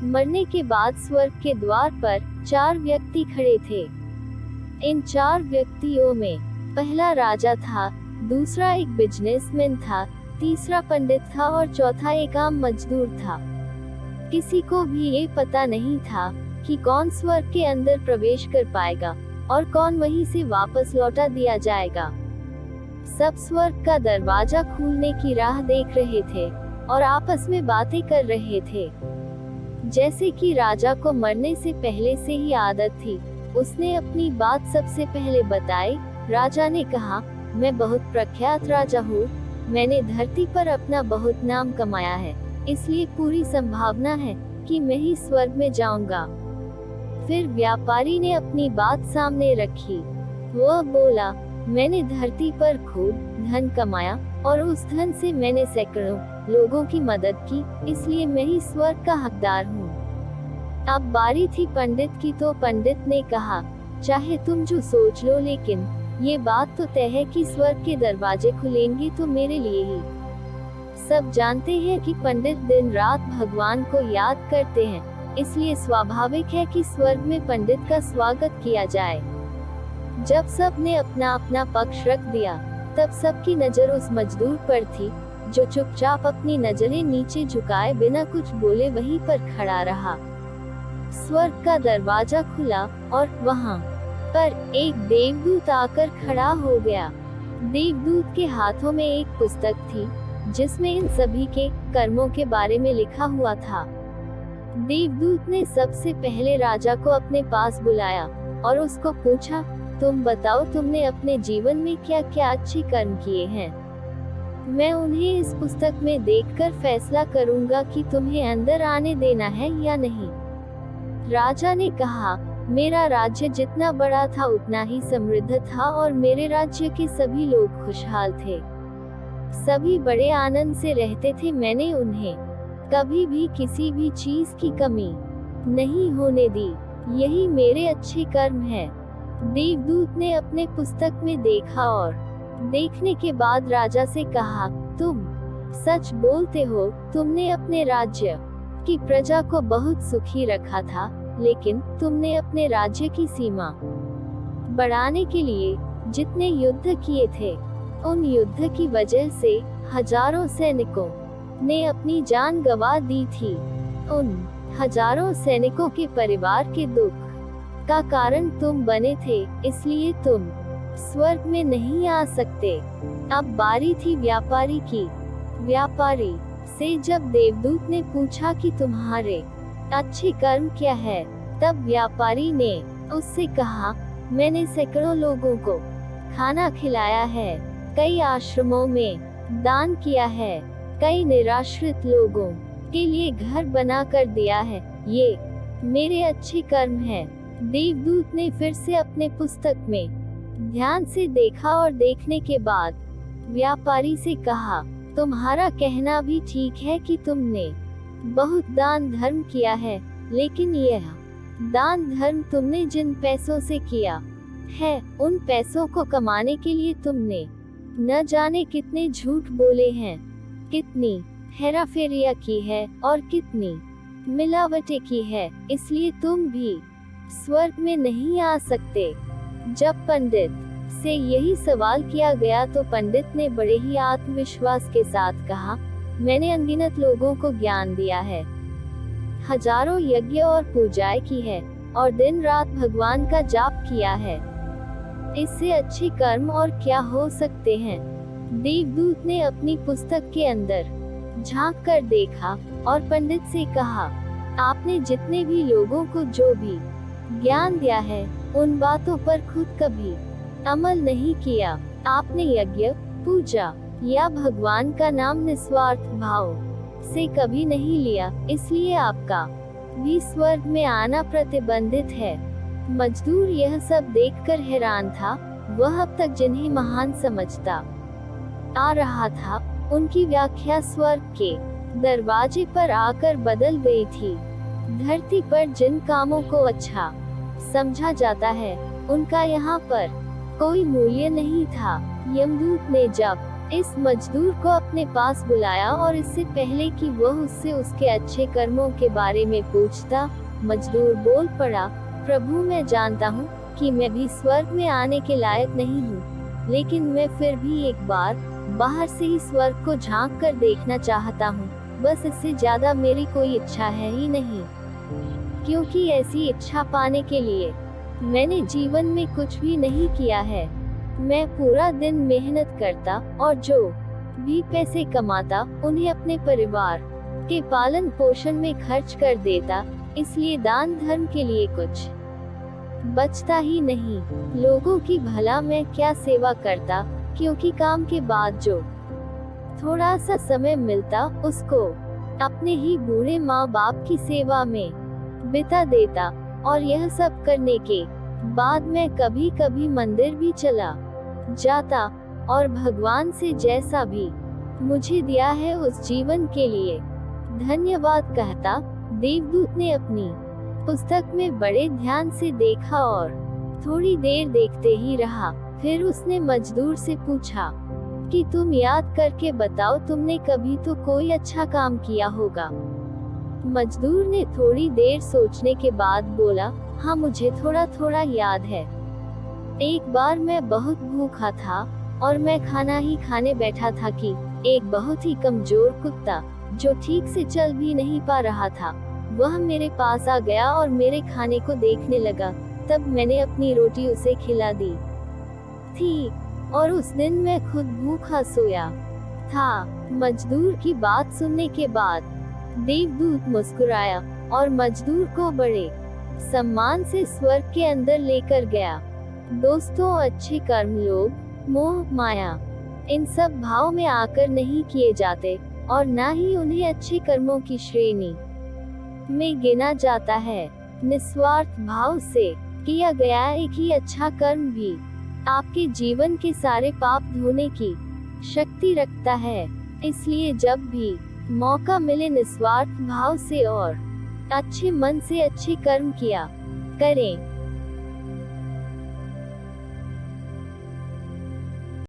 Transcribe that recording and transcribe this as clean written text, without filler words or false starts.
मरने के बाद स्वर्ग के द्वार पर 4 व्यक्ति खड़े थे। इन 4 व्यक्तियों में पहला राजा था, दूसरा एक बिजनेसमैन था, तीसरा पंडित था और चौथा एक आम मजदूर था। किसी को भी ये पता नहीं था कि कौन स्वर्ग के अंदर प्रवेश कर पाएगा और कौन वहीं से वापस लौटा दिया जाएगा। सब स्वर्ग का दरवाजा खुलने की राह देख रहे थे और आपस में बातें कर रहे थे। जैसे कि राजा को मरने से पहले से ही आदत थी, उसने अपनी बात सबसे पहले बताई। राजा ने कहा, मैं बहुत प्रख्यात राजा हूँ, मैंने धरती पर अपना बहुत नाम कमाया है, इसलिए पूरी संभावना है कि मैं ही स्वर्ग में जाऊंगा। फिर व्यापारी ने अपनी बात सामने रखी। वह बोला, मैंने धरती पर खूब धन कमाया और उस धन से मैंने सैकड़ों लोगों की मदद की, इसलिए मैं ही स्वर्ग का हकदार हूँ। अब बारी थी पंडित की, तो पंडित ने कहा, चाहे तुम जो सोच लो, लेकिन ये बात तो तय है कि स्वर्ग के दरवाजे खुलेंगे तो मेरे लिए ही। सब जानते हैं कि पंडित दिन रात भगवान को याद करते हैं, इसलिए स्वाभाविक है कि स्वर्ग में पंडित का स्वागत किया जाए। जब सब ने अपना अपना पक्ष रख दिया, तब सबकी नजर उस मजदूर पर थी, जो चुपचाप अपनी नजरें नीचे झुकाए बिना कुछ बोले वहीं पर खड़ा रहा। स्वर्ग का दरवाजा खुला और वहां पर एक देवदूत आकर खड़ा हो गया। देवदूत के हाथों में एक पुस्तक थी, जिसमें इन सभी के कर्मों के बारे में लिखा हुआ था। देवदूत ने सबसे पहले राजा को अपने पास बुलाया और उसको पूछा, तुम बताओ, तुमने अपने जीवन में क्या क्या अच्छे कर्म किए हैं। मैं उन्हें इस पुस्तक में देखकर फैसला करूंगा कि तुम्हें अंदर आने देना है या नहीं। राजा ने कहा, मेरा राज्य जितना बड़ा था उतना ही समृद्ध था और मेरे राज्य के सभी लोग खुशहाल थे। सभी बड़े आनंद से रहते थे। मैंने उन्हें कभी भी किसी भी चीज की कमी नहीं होने दी। यही मेरे अच्छे कर्म हैं। देवदूत ने अपने पुस्तक में देखा और देखने के बाद राजा से कहा, तुम सच बोलते हो, तुमने अपने राज्य की प्रजा को बहुत सुखी रखा था, लेकिन तुमने अपने राज्य की सीमा बढ़ाने के लिए जितने युद्ध किए थे, उन युद्ध की वजह से हजारों सैनिकों ने अपनी जान गंवा दी थी। उन हजारों सैनिकों के परिवार के दुख का कारण तुम बने थे, इसलिए तुम स्वर्ग में नहीं आ सकते। अब बारी थी व्यापारी की। व्यापारी से जब देवदूत ने पूछा कि तुम्हारे अच्छे कर्म क्या है, तब व्यापारी ने उससे कहा, मैंने सैकड़ों लोगों को खाना खिलाया है, कई आश्रमों में दान किया है, कई निराश्रित लोगों के लिए घर बना कर दिया है, ये मेरे अच्छे कर्म हैं। देवदूत ने फिर से अपने पुस्तक में ध्यान से देखा और देखने के बाद व्यापारी से कहा, तुम्हारा कहना भी ठीक है कि तुमने बहुत दान धर्म किया है, लेकिन यह दान धर्म तुमने जिन पैसों से किया है, उन पैसों को कमाने के लिए तुमने न जाने कितने झूठ बोले हैं, कितनी हेराफेरिया की है और कितनी मिलावटें की है, इसलिए तुम भी स्वर्ग में नहीं आ सकते। जब पंडित से यही सवाल किया गया तो पंडित ने बड़े ही आत्मविश्वास के साथ कहा, मैंने अनगिनत लोगों को ज्ञान दिया है, हजारों यज्ञ और पूजाएं की है और दिन रात भगवान का जाप किया है। इससे अच्छे कर्म और क्या हो सकते हैं। देवदूत ने अपनी पुस्तक के अंदर झांक कर देखा और पंडित से कहा, आपने जितने भी लोगों को जो भी ज्ञान दिया है, उन बातों पर खुद कभी अमल नहीं किया। आपने यज्ञ, पूजा या भगवान का नाम निस्वार्थ भाव से कभी नहीं लिया, इसलिए आपका भी स्वर्ग में आना प्रतिबंधित है। मजदूर यह सब देखकर हैरान था। वह अब तक जिन्हें महान समझता आ रहा था, उनकी व्याख्या स्वर्ग के दरवाजे पर आकर बदल गई थी। धरती पर जिन कामों को अच्छा समझा जाता है, उनका यहाँ पर कोई मूल्य नहीं था। यमदूत ने जब इस मजदूर को अपने पास बुलाया और इससे पहले कि वह उससे उसके अच्छे कर्मों के बारे में पूछता, मजदूर बोल पड़ा, प्रभु मैं जानता हूँ कि मैं भी स्वर्ग में आने के लायक नहीं हूँ, लेकिन मैं फिर भी एक बार बाहर से ही स्वर्ग को झांक कर देखना चाहता हूँ। बस इससे ज्यादा मेरी कोई इच्छा है ही नहीं, क्योंकि ऐसी इच्छा पाने के लिए मैंने जीवन में कुछ भी नहीं किया है। मैं पूरा दिन मेहनत करता और जो भी पैसे कमाता उन्हें अपने परिवार के पालन पोषण में खर्च कर देता, इसलिए दान धर्म के लिए कुछ बचता ही नहीं। लोगों की भला मैं क्या सेवा करता, क्योंकि काम के बाद जो थोड़ा सा समय मिलता उसको अपने ही बूढ़े माँ बाप की सेवा में बिता देता। और यह सब करने के बाद मैं कभी कभी मंदिर भी चला जाता और भगवान से जैसा भी मुझे दिया है उस जीवन के लिए धन्यवाद कहता। देवदूत ने अपनी पुस्तक में बड़े ध्यान से देखा और थोड़ी देर देखते ही रहा। फिर उसने मजदूर से पूछा कि तुम याद करके बताओ, तुमने कभी तो कोई अच्छा काम किया होगा। मजदूर ने थोड़ी देर सोचने के बाद बोला, हाँ मुझे थोड़ा थोड़ा याद है। एक बार मैं बहुत भूखा था और मैं खाना ही खाने बैठा था कि एक बहुत ही कमजोर कुत्ता जो ठीक से चल भी नहीं पा रहा था, वह मेरे पास आ गया और मेरे खाने को देखने लगा। तब मैंने अपनी रोटी उसे खिला दी थी और उस दिन मैं खुद भूखा सोया था। मजदूर की बात सुनने के बाद देवदूत मुस्कुराया और मजदूर को बड़े सम्मान से स्वर्ग के अंदर लेकर गया। दोस्तों, अच्छे कर्म लोभ, मोह, माया इन सब भाव में आकर नहीं किए जाते और न ही उन्हें अच्छे कर्मों की श्रेणी में गिना जाता है। निस्वार्थ भाव से किया गया एक ही अच्छा कर्म भी आपके जीवन के सारे पाप धोने की शक्ति रखता है। इसलिए जब भी मौका मिले निस्वार्थ भाव से और अच्छे मन से अच्छे कर्म किया करें।